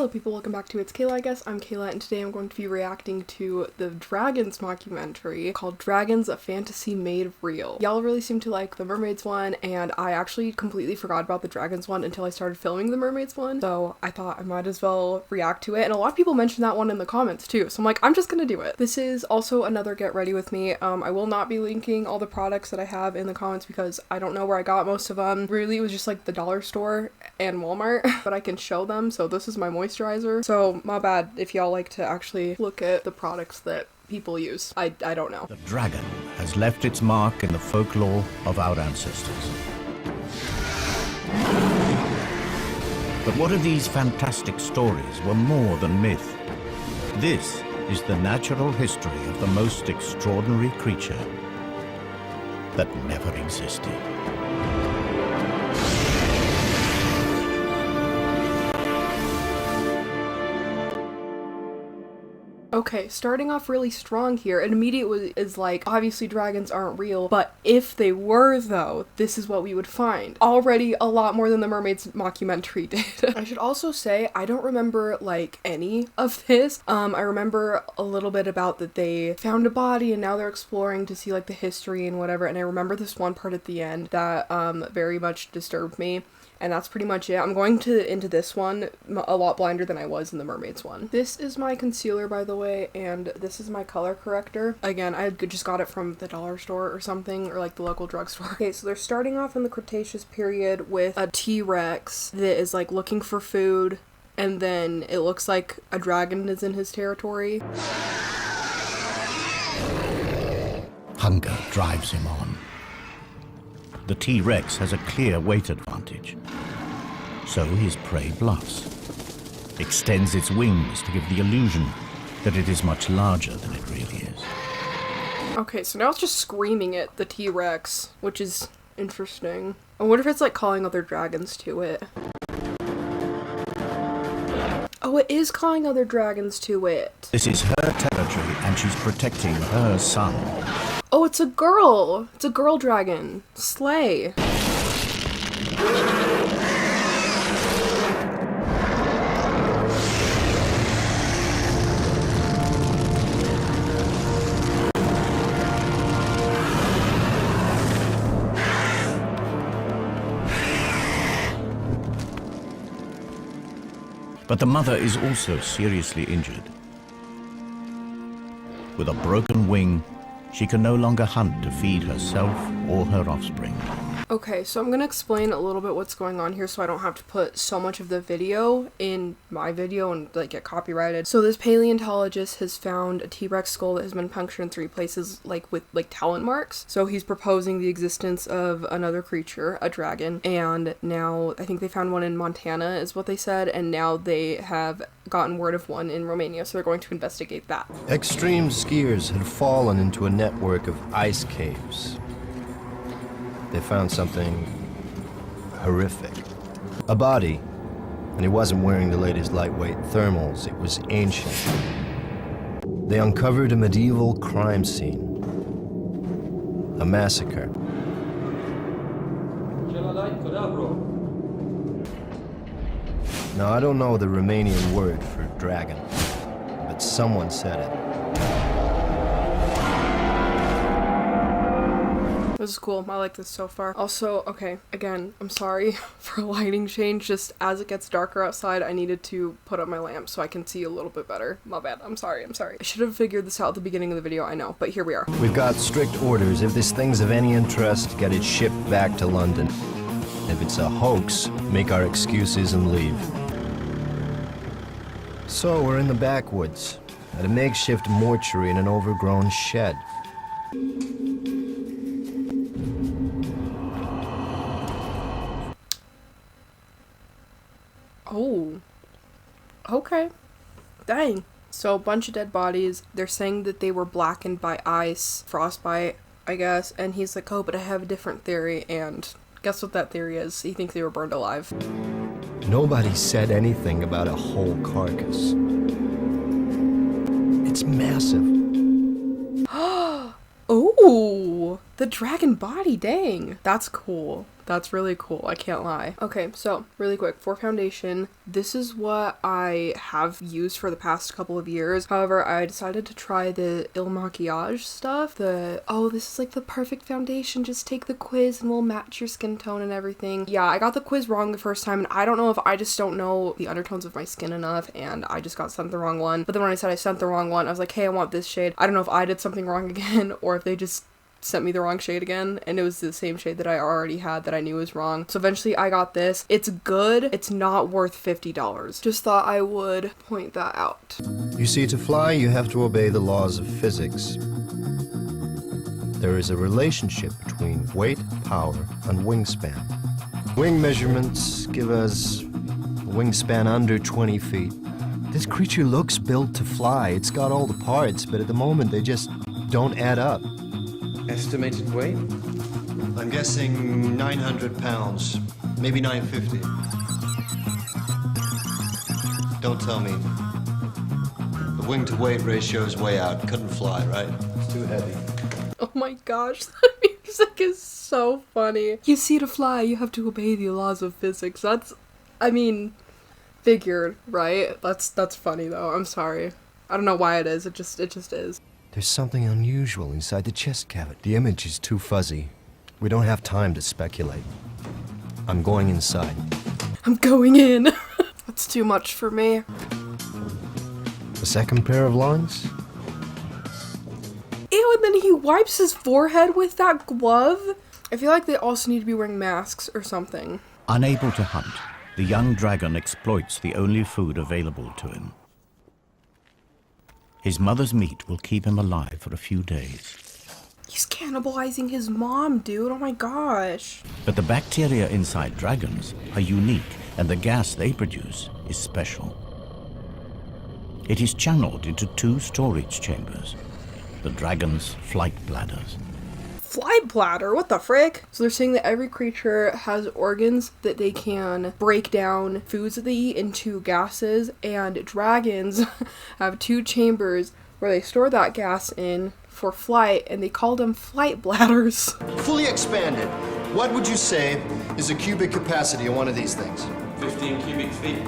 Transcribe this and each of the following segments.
Hello people, welcome back to It's Kayla, I guess. I'm Kayla, and today I'm going to be reacting to the Dragons mockumentary called Dragons, a Fantasy Made Real. Y'all really seem to like the mermaids one, and I actually completely forgot about the dragons one until I started filming the mermaids one, so I thought I might as well react to it, and a lot of people mentioned that one in the comments too, so I'm like, I'm just gonna do it. This is also another get ready with me. I will not be linking all the products that I have in the comments because I don't know where I got most of them. Really, it was just like the dollar store and Walmart, but I can show them. So this is my moisturizer. So my bad if y'all like to actually look at the products that people use. I don't know. The dragon has left its mark in the folklore of our ancestors. But what if these fantastic stories were more than myth? This is the natural history of the most extraordinary creature that never existed. Okay, starting off really strong here, and immediately is like, obviously dragons aren't real, but if they were though, this is what we would find. Already a lot more than the mermaids mockumentary did. I should also say, I don't remember like any of this. I remember a little bit about that they found a body and now they're exploring to see like the history and whatever, and I remember this one part at the end that very much disturbed me. And that's pretty much it. I'm going into this one a lot blinder than I was in the mermaids one. This is my concealer, by the way, and this is my color corrector. Again, I just got it from the dollar store or something, or like the local drugstore. Okay, so they're starting off in the Cretaceous period with a T-Rex that is like looking for food, and then it looks like a dragon is in his territory. Hunger drives him on. The T-Rex has a clear weight advantage, so his prey bluffs, extends its wings to give the illusion that it is much larger than it really is. Okay, so now it's just screaming at the T-Rex, which is interesting. I wonder if it's like calling other dragons to it. Oh, it is calling other dragons to it. This is her territory and she's protecting her son. Oh, it's a girl! It's a girl dragon. Slay. But the mother is also seriously injured. With a broken wing, she can no longer hunt to feed herself or her offspring. Okay, so I'm gonna explain a little bit what's going on here so I don't have to put so much of the video in my video and like get copyrighted. So this paleontologist has found a T-Rex skull that has been punctured in 3 places like with like talon marks. So he's proposing the existence of another creature, a dragon, and now I think they found one in Montana is what they said, and now they have gotten word of one in Romania, so they're going to investigate that. Extreme skiers had fallen into a network of ice caves. They found something horrific. A body, and he wasn't wearing the latest lightweight thermals, it was ancient. They uncovered a medieval crime scene. A massacre. Now, I don't know the Romanian word for dragon, but someone said it. This is cool. I like this so far. Also, okay, again, I'm sorry for a lighting change. Just as it gets darker outside, I needed to put up my lamp so I can see a little bit better. My bad. I'm sorry. I should have figured this out at the beginning of the video, I know, but here we are. We've got strict orders. If this thing's of any interest, get it shipped back to London. If it's a hoax, make our excuses and leave. So, we're in the backwoods, at a makeshift mortuary in an overgrown shed. Oh, okay. Dang. So a bunch of dead bodies. They're saying that they were blackened by ice, frostbite, I guess. And he's like, oh, but I have a different theory. And guess what that theory is? He thinks they were burned alive. Nobody said anything about a whole carcass. It's massive. Oh, Ew, the dragon body, dang. That's cool. That's really cool, I can't lie. Okay, so really quick, for foundation, this is what I have used for the past couple of years. However, I decided to try the Il Maquillage stuff. Oh, this is like the perfect foundation, just take the quiz and we'll match your skin tone and everything. Yeah, I got the quiz wrong the first time, and I don't know if I just don't know the undertones of my skin enough and I just got sent the wrong one. But then when I said I sent the wrong one, I was like, hey, I want this shade. I don't know if I did something wrong again or if they just sent me the wrong shade again, and it was the same shade that I already had that I knew was wrong. So eventually I got this. It's good. It's not worth $50. Just thought I would point that out. You see, to fly, you have to obey the laws of physics. There is a relationship between weight, power, and wingspan. Wing measurements give us a wingspan under 20 feet. This creature looks built to fly. It's got all the parts, but at the moment they just don't add up. Estimated weight? I'm guessing 900 pounds, maybe 950. Don't tell me. The wing to weight ratio is way out. Couldn't fly, right? It's too heavy. Oh my gosh, that music is so funny. You see, to fly, you have to obey the laws of physics. That's, I mean, figured, right? That's funny though. I'm sorry. I don't know why it is. It just is. There's something unusual inside the chest cavity. The image is too fuzzy. We don't have time to speculate. I'm going inside. I'm going in. That's too much for me. A second pair of lungs? Ew, and then he wipes his forehead with that glove? I feel like they also need to be wearing masks or something. Unable to hunt, the young dragon exploits the only food available to him. His mother's meat will keep him alive for a few days. He's cannibalizing his mom, dude. Oh my gosh. But the bacteria inside dragons are unique, and the gas they produce is special. It is channeled into 2 storage chambers, the dragon's flight bladders. Flight bladder? What the frick? So they're saying that every creature has organs that they can break down foods that they eat into gases, and dragons have 2 chambers where they store that gas in for flight, and they call them flight bladders. Fully expanded. What would you say is a cubic capacity of one of these things? 15 cubic feet.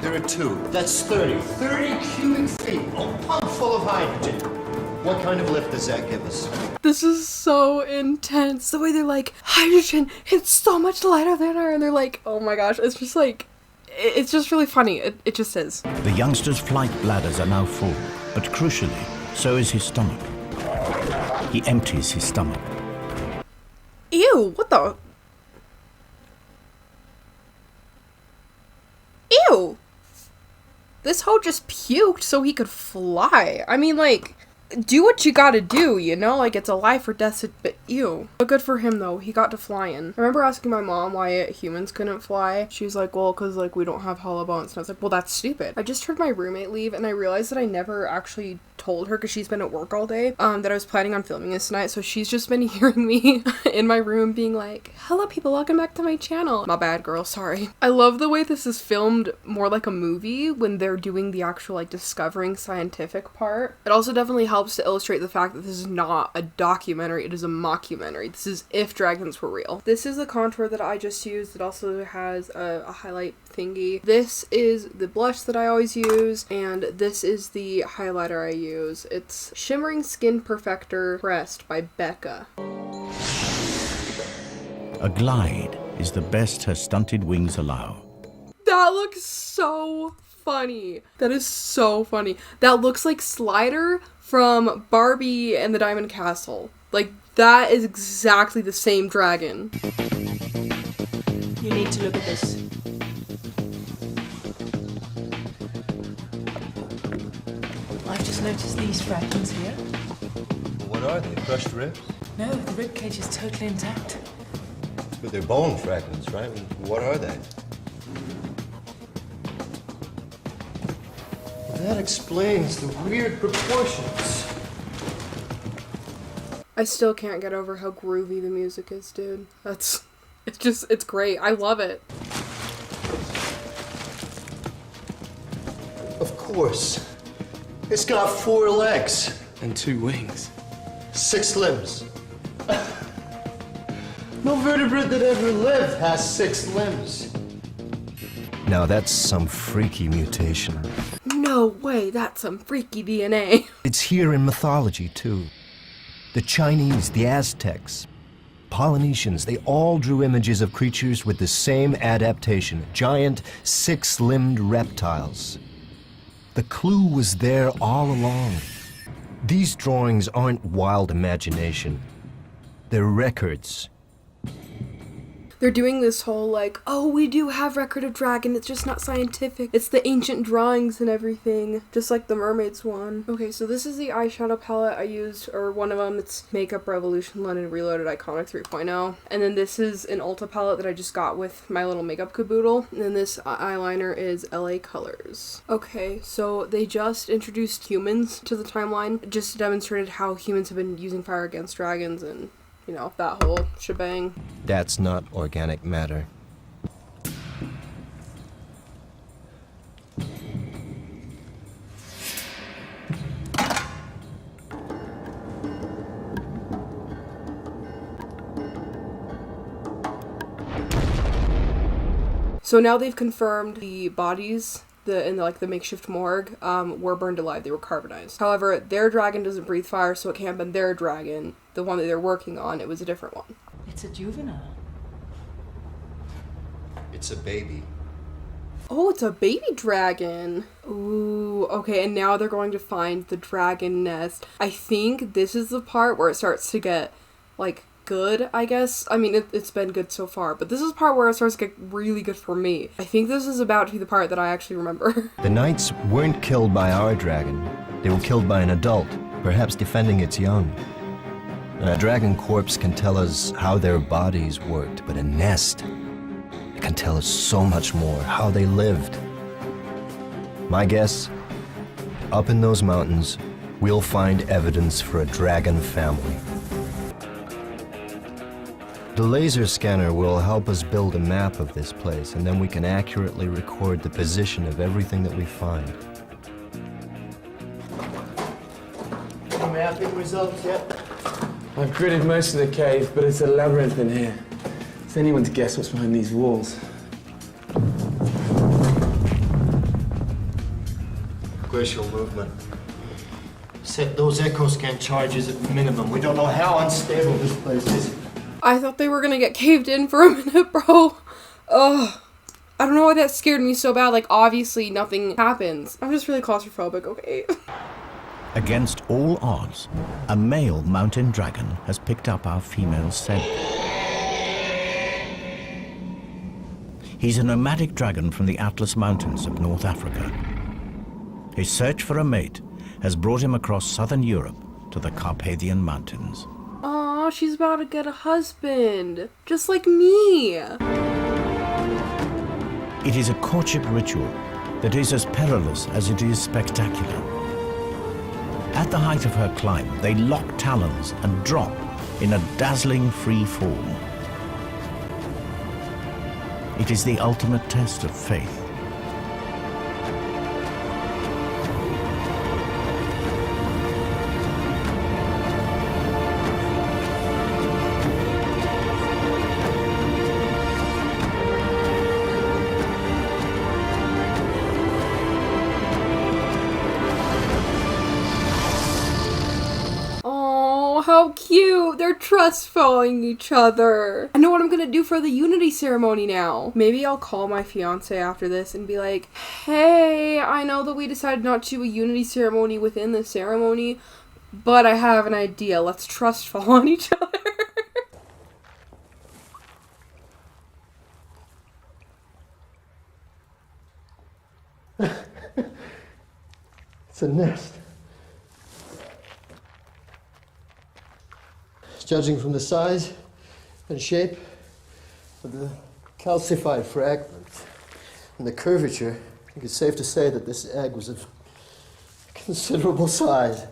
There are 2. That's 30. 30 cubic feet. A pump full of hydrogen. What kind of lift does that give us? This is so intense. The way they're like, hydrogen, it's so much lighter than air. And they're like, oh my gosh, it's just like, it's just really funny. It just is. The youngster's flight bladders are now full, but crucially, so is his stomach. He empties his stomach. Ew, what the? Ew. This hoe just puked so he could fly. I mean, like, do what you gotta do, you know? Like, it's a life or death, but ew. But good for him, though. He got to flying. I remember asking my mom why humans couldn't fly. She was like, well, because, like, we don't have hollow bones. And I was like, well, that's stupid. I just heard my roommate leave, and I realized that I never actually told her, because she's been at work all day, that I was planning on filming this tonight. So she's just been hearing me in my room being like, hello, people, welcome back to my channel. My bad, girl. Sorry. I love the way this is filmed more like a movie when they're doing the actual, like, discovering scientific part. It also definitely helps to illustrate the fact that this is not a documentary, it is a mockumentary. This is if dragons were real. This is the contour that I just used. It also has a highlight thingy. This is the blush that I always use, and this is the highlighter I use. It's Shimmering Skin Perfector Pressed by Becca. A glide is the best her stunted wings allow. That looks so funny. That is so funny. That looks like Slider from Barbie and the Diamond Castle. Like, that is exactly the same dragon. You need to look at this. I've just noticed these fragments here. What are they? Crushed ribs? No, the rib cage is totally intact. But they're bone fragments, right? What are they? That explains the weird proportions. I still can't get over how groovy the music is, dude. It's great. I love it. Of course. It's got 4 legs. And 2 wings. 6 limbs. No vertebrate that ever lived has 6 limbs. Now that's some freaky mutation. No way, that's some freaky DNA. It's here in mythology, too. The Chinese, the Aztecs, Polynesians, they all drew images of creatures with the same adaptation, giant 6-limbed reptiles. The clue was there all along. These drawings aren't wild imagination. They're records. They're doing this whole like, oh, we do have record of dragon, it's just not scientific. It's the ancient drawings and everything, just like the mermaids one. Okay, so this is the eyeshadow palette I used, or one of them. It's Makeup Revolution London Reloaded Iconic 3.0. And then this is an Ulta palette that I just got with my little makeup caboodle. And then this eyeliner is LA Colors. Okay, so they just introduced humans to the timeline. Just demonstrated how humans have been using fire against dragons and, you know, that whole shebang. That's not organic matter. So now they've confirmed the bodies in the makeshift morgue were burned alive. They were carbonized. However, their dragon doesn't breathe fire, so it can't have been their dragon. The one that they're working on, it was a different one. It's a juvenile. It's a baby. Oh, it's a baby dragon. Ooh, okay, and now they're going to find the dragon nest. I think this is the part where it starts to get, like, good, I guess. I mean, it's been good so far, but this is the part where it starts to get really good for me. I think this is about to be the part that I actually remember. The knights weren't killed by our dragon. They were killed by an adult, perhaps defending its young. And a dragon corpse can tell us how their bodies worked, but a nest, it can tell us so much more, how they lived. My guess, up in those mountains, we'll find evidence for a dragon family. The laser scanner will help us build a map of this place, and then we can accurately record the position of everything that we find. Any mapping results yet? I've gridded most of the cave, but it's a labyrinth in here. Is anyone to guess what's behind these walls? Glacial movement. Set those echo scan charges at minimum. We don't know how unstable this place is. I thought they were gonna get caved in for a minute, bro. Ugh. I don't know why that scared me so bad. Like, obviously nothing happens. I'm just really claustrophobic, okay? Against all odds, a male mountain dragon has picked up our female scent. He's a nomadic dragon from the Atlas Mountains of North Africa. His search for a mate has brought him across southern Europe to the Carpathian Mountains. Aw, she's about to get a husband. Just like me. It is a courtship ritual that is as perilous as it is spectacular. At the height of her climb, they lock talons and drop in a dazzling free fall. It is the ultimate test of faith. How cute! They're trust falling each other. I know what I'm gonna do for the unity ceremony now. Maybe I'll call my fiance after this and be like, hey, I know that we decided not to do a unity ceremony within the ceremony, but I have an idea. Let's trust fall on each other. It's a nest. Judging from the size and shape of the calcified fragments and the curvature, I think it's safe to say that this egg was of considerable size.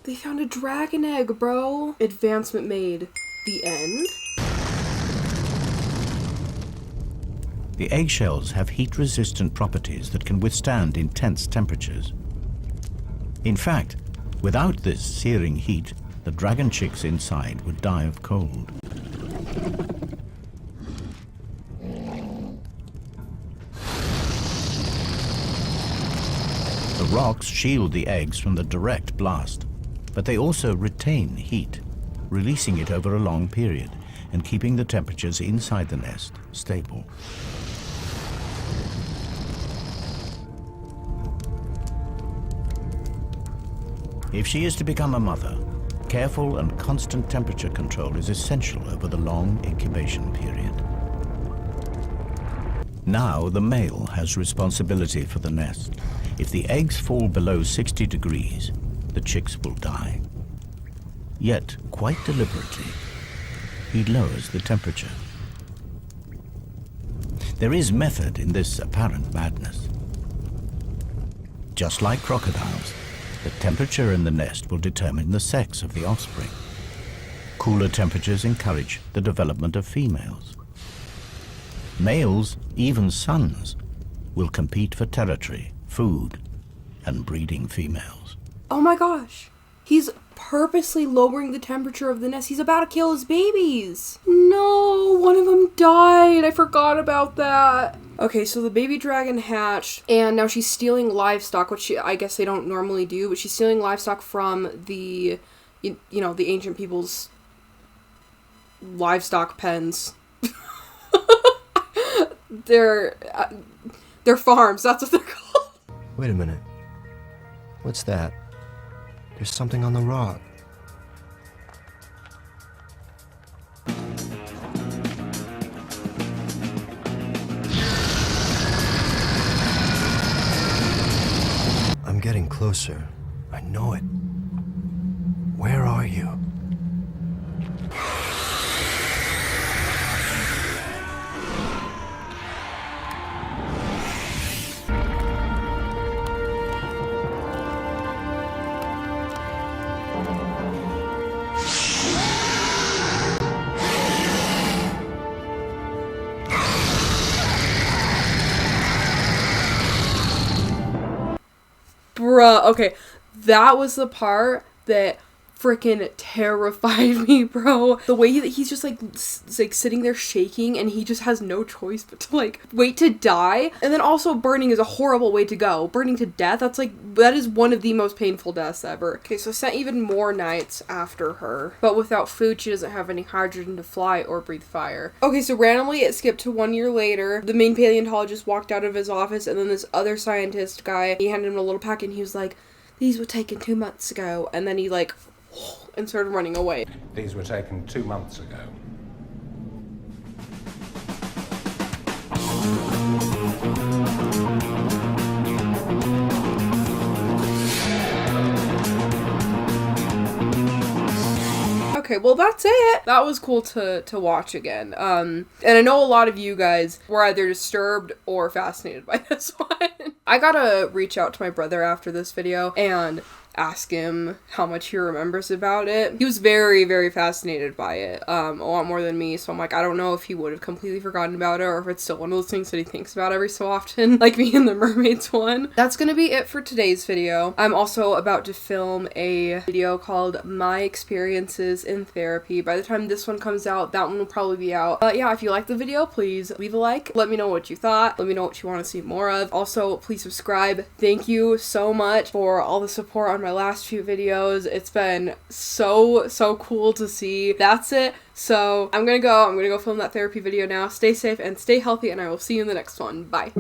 They found a dragon egg, bro. Advancement made. The end? The eggshells have heat-resistant properties that can withstand intense temperatures. In fact, Without this searing heat, the dragon chicks inside would die of cold. The rocks shield the eggs from the direct blast, but they also retain heat, releasing it over a long period and keeping the temperatures inside the nest stable. If she is to become a mother, careful and constant temperature control is essential over the long incubation period. Now the male has responsibility for the nest. If the eggs fall below 60 degrees, the chicks will die. Yet, quite deliberately, he lowers the temperature. There is method in this apparent madness. Just like crocodiles, the temperature in the nest will determine the sex of the offspring. Cooler temperatures encourage the development of females. Males, even sons, will compete for territory, food, and breeding females. Oh my gosh. He's purposely lowering the temperature of the nest. He's about to kill his babies. No, one of them died. I forgot about that. Okay, so the baby dragon hatched, and now she's stealing livestock, which I guess they don't normally do, but she's stealing livestock from the, you know, the ancient people's livestock pens. They're farms, that's what they're called. Wait a minute. What's that? There's something on the rock. I'm getting closer. I know it. Where are you? Bruh, okay, that was the part that freaking terrified me, bro. The way that he's just like sitting there shaking and he just has no choice but to like wait to die. And then also burning is a horrible way to go. Burning to death, that is one of the most painful deaths ever. Okay, so sent even more nights after her, but without food she doesn't have any hydrogen to fly or breathe fire. Okay, so randomly it skipped to 1 year later. The main paleontologist walked out of his office, and then this other scientist guy, he handed him a little pack and he was like, "These were taken 2 months ago," and then he like and started running away. These were taken 2 months ago. Okay, well that's it. That was cool to watch again. And I know a lot of you guys were either disturbed or fascinated by this one. I gotta reach out to my brother after this video and ask him how much he remembers about it. He was very, very fascinated by it, a lot more than me, so I'm like, I don't know if he would have completely forgotten about it or if it's still one of those things that he thinks about every so often, like me and the mermaids one. That's gonna be it for today's video. I'm also about to film a video called My Experiences in Therapy. By the time this one comes out, that one will probably be out. But yeah, if you liked the video, please leave a like. Let me know what you thought. Let me know what you want to see more of. Also, please subscribe. Thank you so much for all the support on my last few videos. It's been so cool to see. That's it. So I'm gonna go film that therapy video now. Stay safe and stay healthy, and I will see you in the next one. Bye.